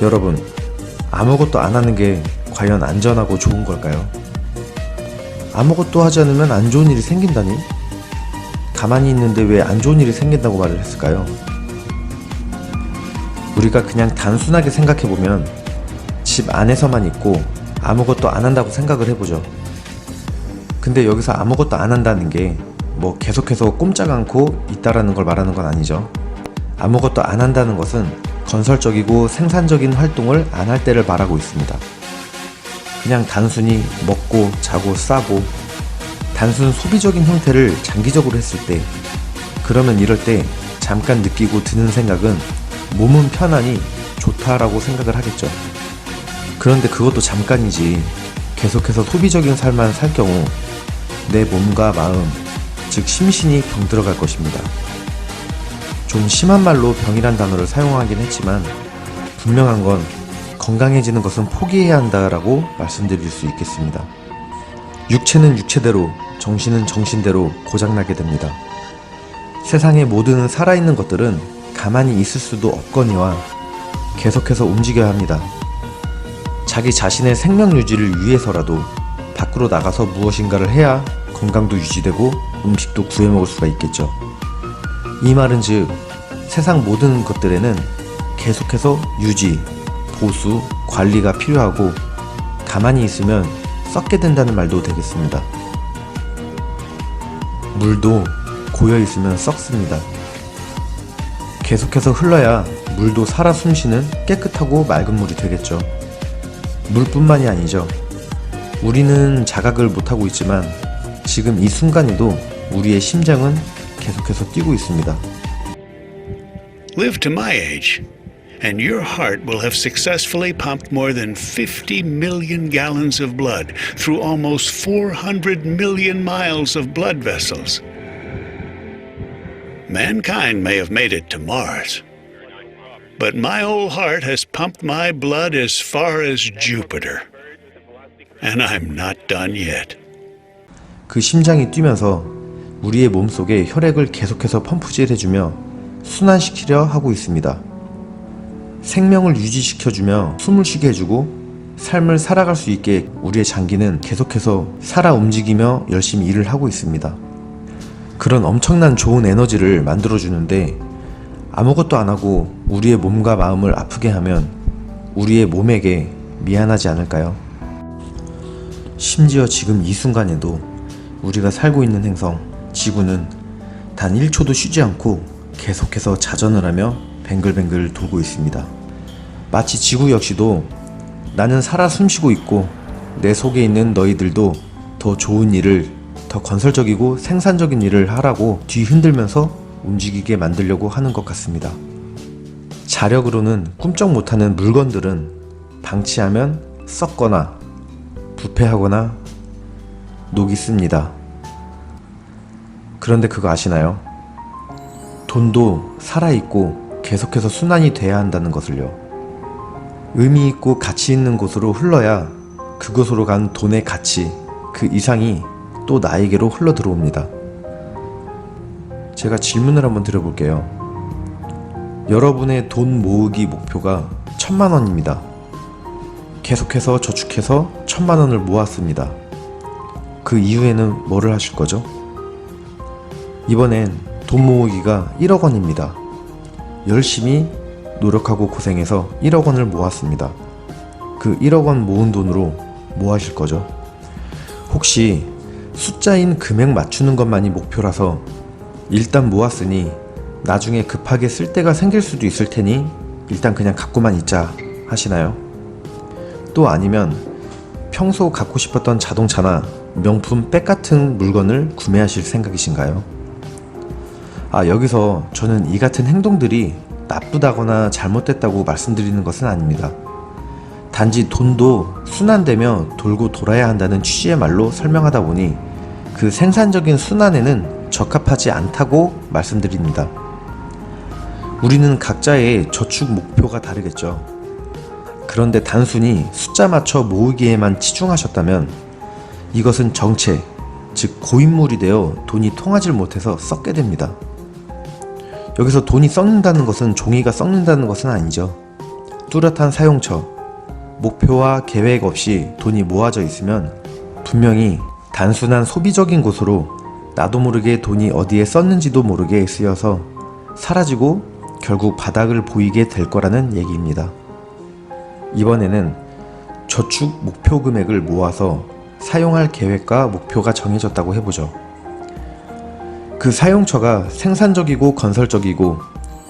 여러분, 아무것도 안 하는 게 과연 안전하고 좋은 걸까요? 아무것도 하지 않으면 안 좋은 일이 생긴다니? 가만히 있는데 왜 안 좋은 일이 생긴다고 말을 했을까요? 우리가 그냥 단순하게 생각해보면 집 안에서만 있고 아무것도 안 한다고 생각을 해보죠. 근데 여기서 아무것도 안 한다는 게 뭐 계속해서 꼼짝 않고 있다라는 걸 말하는 건 아니죠. 아무것도 안 한다는 것은 건설적이고 생산적인 활동을 안 할 때를 말하고 있습니다. 그냥 단순히 먹고 자고 싸고 단순 소비적인 형태를 장기적으로 했을 때, 그러면 이럴 때 잠깐 느끼고 드는 생각은 몸은 편하니 좋다라고 생각을 하겠죠. 그런데 그것도 잠깐이지 계속해서 소비적인 삶만 살 경우 내 몸과 마음, 즉 심신이 병들어갈 것입니다. 좀 심한 말로 병이란 단어를 사용하긴 했지만 분명한 건 건강해지는 것은 포기해야 한다라고 말씀드릴 수 있겠습니다. 육체는 육체대로, 정신은 정신대로 고장나게 됩니다. 세상의 모든 살아있는 것들은 가만히 있을 수도 없거니와 계속해서 움직여야 합니다. 자기 자신의 생명 유지를 위해서라도 밖으로 나가서 무엇인가를 해야 건강도 유지되고 음식도 구해 먹을 수가 있겠죠. 이 말은 즉 세상 모든 것들에는 계속해서 유지, 보수, 관리가 필요하고 가만히 있으면 썩게 된다는 말도 되겠습니다. 물도 고여 있으면 썩습니다. 계속해서 흘러야 물도 살아 숨쉬는 깨끗하고 맑은 물이 되겠죠. 물뿐만이 아니죠. 우리는 자각을 못하고 있지만 지금 이 순간에도 우리의 심장은 계속해서 뛰고 있습니다. Live to my age, and your heart will have successfully pumped more than 50 million gallons of blood through almost 400 million miles of blood vessels. Mankind may have made it to Mars, but my old heart has pumped my blood as far as Jupiter. And I'm not done yet. 그 심장이 뛰면서 우리의 몸속에 혈액을 계속해서 펌프질해주며 순환시키려 하고 있습니다. 생명을 유지시켜주며 숨을 쉬게 해주고 삶을 살아갈 수 있게 우리의 장기는 계속해서 살아 움직이며 열심히 일을 하고 있습니다. 그런 엄청난 좋은 에너지를 만들어주는데 아무것도 안 하고 우리의 몸과 마음을 아프게 하면 우리의 몸에게 미안하지 않을까요? 심지어 지금 이 순간에도 우리가 살고 있는 행성 지구는 단 1초도 쉬지 않고 계속해서 자전을 하며 뱅글뱅글 돌고 있습니다. 마치 지구 역시도 나는 살아 숨쉬고 있고 내 속에 있는 너희들도 더 좋은 일을, 더 건설적이고 생산적인 일을 하라고 뒤 흔들면서 움직이게 만들려고 하는 것 같습니다. 자력으로는 꿈쩍 못하는 물건들은 방치하면 썩거나 부패하거나 녹이 씁니다. 그런데 그거 아시나요? 돈도 살아있고 계속해서 순환이 돼야 한다는 것을요. 의미 있고 가치 있는 곳으로 흘러야 그곳으로 간 돈의 가치, 그 이상이 또 나에게로 흘러 들어옵니다. 제가 질문을 한번 드려볼게요. 여러분의 돈 모으기 목표가 1000만 원입니다. 계속해서 저축해서 1000만 원을 모았습니다. 그 이후에는 뭐를 하실 거죠? 이번엔 돈 모으기가 1억 원입니다. 열심히 노력하고 고생해서 1억 원을 모았습니다. 그 1억 원 모은 돈으로 뭐 하실 거죠? 혹시 숫자인 금액 맞추는 것만이 목표라서 일단 모았으니 나중에 급하게 쓸 때가 생길 수도 있을 테니 일단 그냥 갖고만 있자 하시나요? 또 아니면 평소 갖고 싶었던 자동차나 명품 백 같은 물건을 구매하실 생각이신가요? 여기서 저는 이 같은 행동들이 나쁘다거나 잘못됐다고 말씀드리는 것은 아닙니다. 단지 돈도 순환되며 돌고 돌아야 한다는 취지의 말로 설명하다 보니 그 생산적인 순환에는 적합하지 않다고 말씀드립니다. 우리는 각자의 저축 목표가 다르겠죠. 그런데 단순히 숫자 맞춰 모으기에만 치중하셨다면 이것은 정체, 즉 고인물이 되어 돈이 통하지 못해서 썩게 됩니다. 여기서 돈이 썩는다는 것은 종이가 썩는다는 것은 아니죠. 뚜렷한 사용처, 목표와 계획 없이 돈이 모아져 있으면 분명히 단순한 소비적인 곳으로 나도 모르게 돈이 어디에 썼는지도 모르게 쓰여서 사라지고 결국 바닥을 보이게 될 거라는 얘기입니다. 이번에는 저축 목표 금액을 모아서 사용할 계획과 목표가 정해졌다고 해보죠. 그 사용처가 생산적이고 건설적이고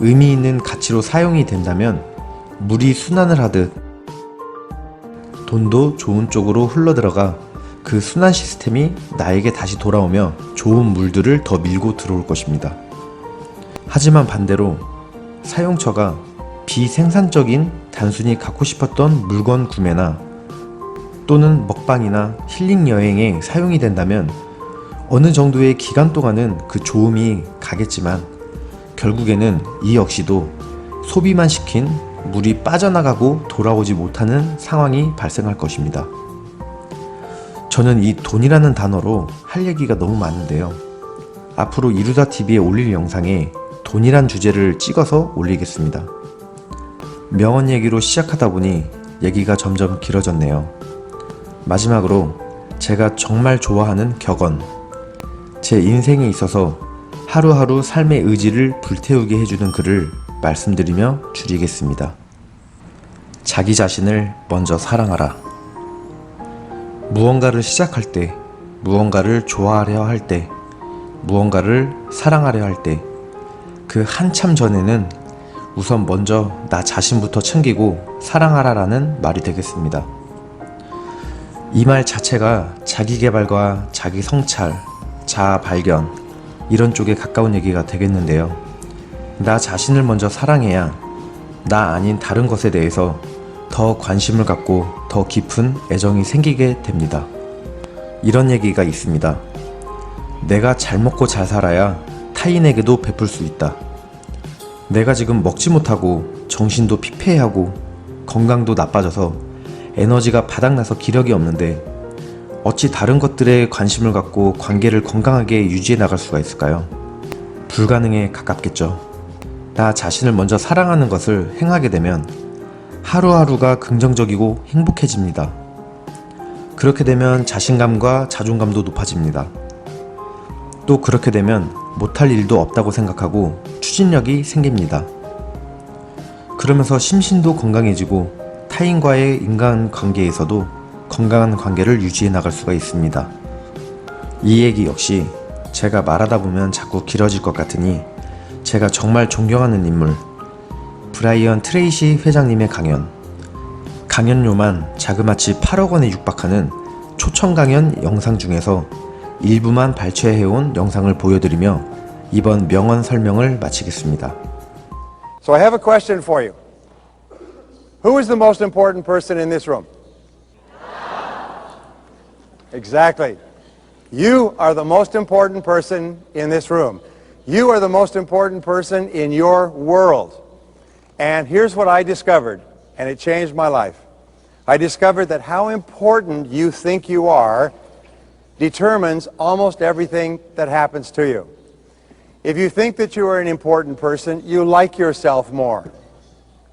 의미 있는 가치로 사용이 된다면 물이 순환을 하듯 돈도 좋은 쪽으로 흘러들어가 그 순환 시스템이 나에게 다시 돌아오며 좋은 물들을 더 밀고 들어올 것입니다. 하지만 반대로 사용처가 비생산적인 단순히 갖고 싶었던 물건 구매나 또는 먹방이나 힐링 여행에 사용이 된다면 어느 정도의 기간 동안은 그 좋음이 가겠지만 결국에는 이 역시도 소비만 시킨 물이 빠져나가고 돌아오지 못하는 상황이 발생할 것입니다. 저는 이 돈이라는 단어로 할 얘기가 너무 많은데요. 앞으로 이루다TV에 올릴 영상에 돈이란 주제를 찍어서 올리겠습니다. 명언 얘기로 시작하다 보니 얘기가 점점 길어졌네요. 마지막으로 제가 정말 좋아하는 격언, 제 인생에 있어서 하루하루 삶의 의지를 불태우게 해주는 글을 말씀드리며 줄이겠습니다. 자기 자신을 먼저 사랑하라. 무언가를 시작할 때, 무언가를 좋아하려 할 때, 무언가를 사랑하려 할 때, 그 한참 전에는 우선 먼저 나 자신부터 챙기고 사랑하라라는 말이 되겠습니다. 이 말 자체가 자기개발과 자기 성찰, 자아 발견 이런 쪽에 가까운 얘기가 되겠는데요. 나 자신을 먼저 사랑해야 나 아닌 다른 것에 대해서 더 관심을 갖고 더 깊은 애정이 생기게 됩니다. 이런 얘기가 있습니다. 내가 잘 먹고 잘 살아야 타인에게도 베풀 수 있다. 내가 지금 먹지 못하고 정신도 피폐하고 건강도 나빠져서 에너지가 바닥나서 기력이 없는데 어찌 다른 것들에 관심을 갖고 관계를 건강하게 유지해 나갈 수가 있을까요? 불가능에 가깝겠죠. 나 자신을 먼저 사랑하는 것을 행하게 되면 하루하루가 긍정적이고 행복해집니다. 그렇게 되면 자신감과 자존감도 높아집니다. 또 그렇게 되면 못할 일도 없다고 생각하고 추진력이 생깁니다. 그러면서 심신도 건강해지고 타인과의 인간관계에서도 건강한 관계를 유지해 나갈 수가 있습니다. 이 얘기 역시 제가 말하다 보면 자꾸 길어질 것 같으니 제가 정말 존경하는 인물 브라이언 트레이시 회장님의 강연료만 자그마치 8억 원에 육박하는 초청 강연 영상 중에서 일부만 발췌해온 영상을 보여드리며 이번 명언 설명을 마치겠습니다. So I have a question for you. Who is the most important person in this room? Exactly. You are the most important person in this room. You are the most important person in your world. And here's what I discovered, and it changed my life. I discovered that how important you think you are determines almost everything that happens to you. If you think that you are an important person, you like yourself more.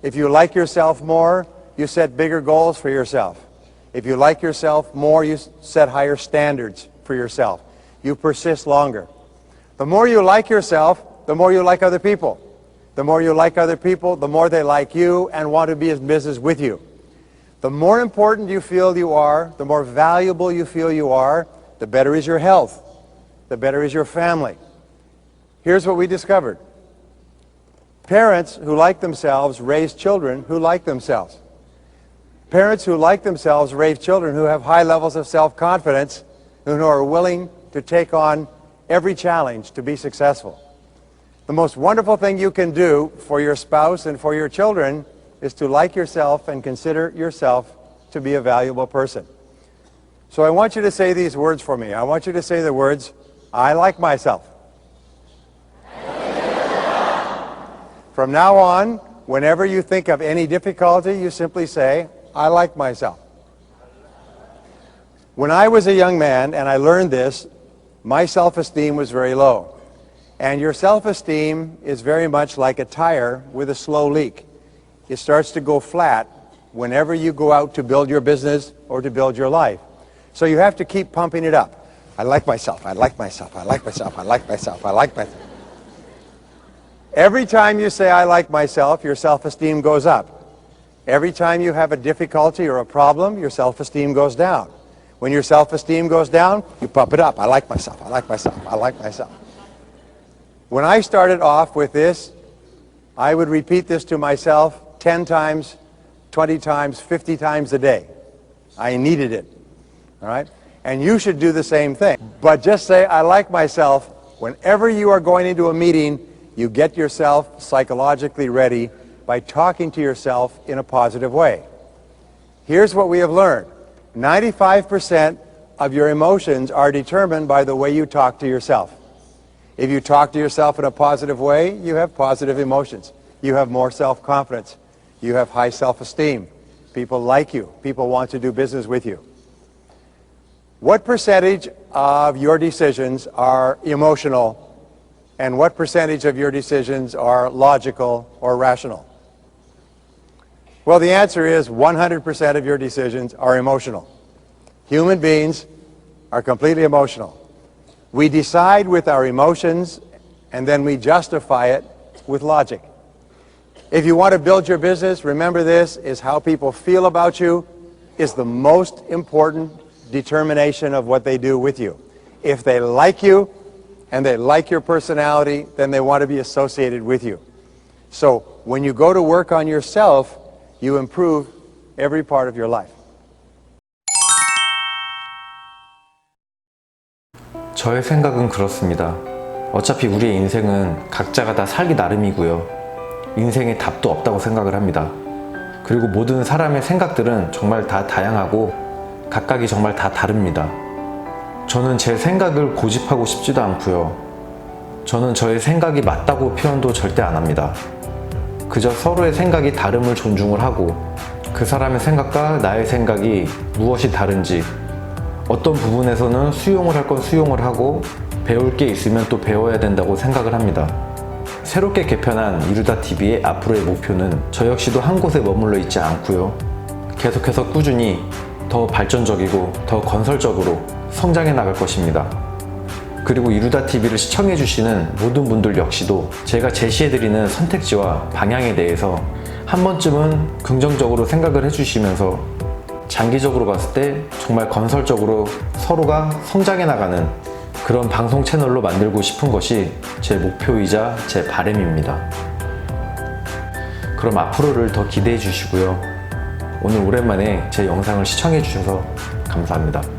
If you like yourself more, you set bigger goals for yourself. If you like yourself more, you set higher standards for yourself. You persist longer. The more you like yourself, the more you like other people. The more you like other people, the more they like you and want to be in business with you. The more important you feel you are, the more valuable you feel you are, the better is your health. The better is your family. Here's what we discovered. Parents who like themselves raise children who like themselves. Parents who like themselves raise children who have high levels of self-confidence and who are willing to take on every challenge to be successful. The most wonderful thing you can do for your spouse and for your children is to like yourself and consider yourself to be a valuable person. So I want you to say these words for me. I want you to say the words, I like myself. From now on, whenever you think of any difficulty, you simply say, I like myself. When I was a young man and I learned this, my self-esteem was very low. And your self-esteem is very much like a tire with a slow leak. It starts to go flat whenever you go out to build your business or to build your life. So you have to keep pumping it up. I like myself, I like myself, I like myself, I like myself, I like myself. Every time you say, I like myself, your self-esteem goes up. Every time you have a difficulty or a problem, your self-esteem goes down. When your self-esteem goes down, you pump it up. I like myself, I like myself, I like myself. When I started off with this, I would repeat this to myself 10 times, 20 times, 50 times a day. I needed it. All right? And you should do the same thing. But just say, I like myself. Whenever you are going into a meeting, you get yourself psychologically ready by talking to yourself in a positive way. Here's what we have learned. 95% of your emotions are determined by the way you talk to yourself. If you talk to yourself in a positive way, you have positive emotions. You have more self-confidence. You have high self-esteem. People like you. People want to do business with you. What percentage of your decisions are emotional, and what percentage of your decisions are logical or rational? Well, the answer is 100% of your decisions are emotional. Human beings are completely emotional. We decide with our emotions, and then we justify it with logic. If you want to build your business, remember this, is how people feel about you is the most important determination of what they do with you. If they like you and they like your personality, then they want to be associated with you. So when you go to work on yourself, you improve every part of your life. 저의 생각은 그렇습니다. 어차피 우리의 인생은 각자가 다 살기 나름이고요. 인생에 답도 없다고 생각을 합니다. 그리고 모든 사람의 생각들은 정말 다 다양하고 각각이 정말 다 다릅니다. 저는 제 생각을 고집하고 싶지도 않고요. 저는 저의 생각이 맞다고 표현도 절대 안 합니다. 그저 서로의 생각이 다름을 존중을 하고 그 사람의 생각과 나의 생각이 무엇이 다른지 어떤 부분에서는 수용을 할 건 수용을 하고 배울 게 있으면 또 배워야 된다고 생각을 합니다. 새롭게 개편한 이루다TV의 앞으로의 목표는 저 역시도 한 곳에 머물러 있지 않고요. 계속해서 꾸준히 더 발전적이고 더 건설적으로 성장해 나갈 것입니다. 그리고 이루다TV를 시청해주시는 모든 분들 역시도 제가 제시해드리는 선택지와 방향에 대해서 한 번쯤은 긍정적으로 생각을 해주시면서 장기적으로 봤을 때 정말 건설적으로 서로가 성장해 나가는 그런 방송 채널로 만들고 싶은 것이 제 목표이자 제 바람입니다. 그럼 앞으로를 더 기대해 주시고요. 오늘 오랜만에 제 영상을 시청해 주셔서 감사합니다.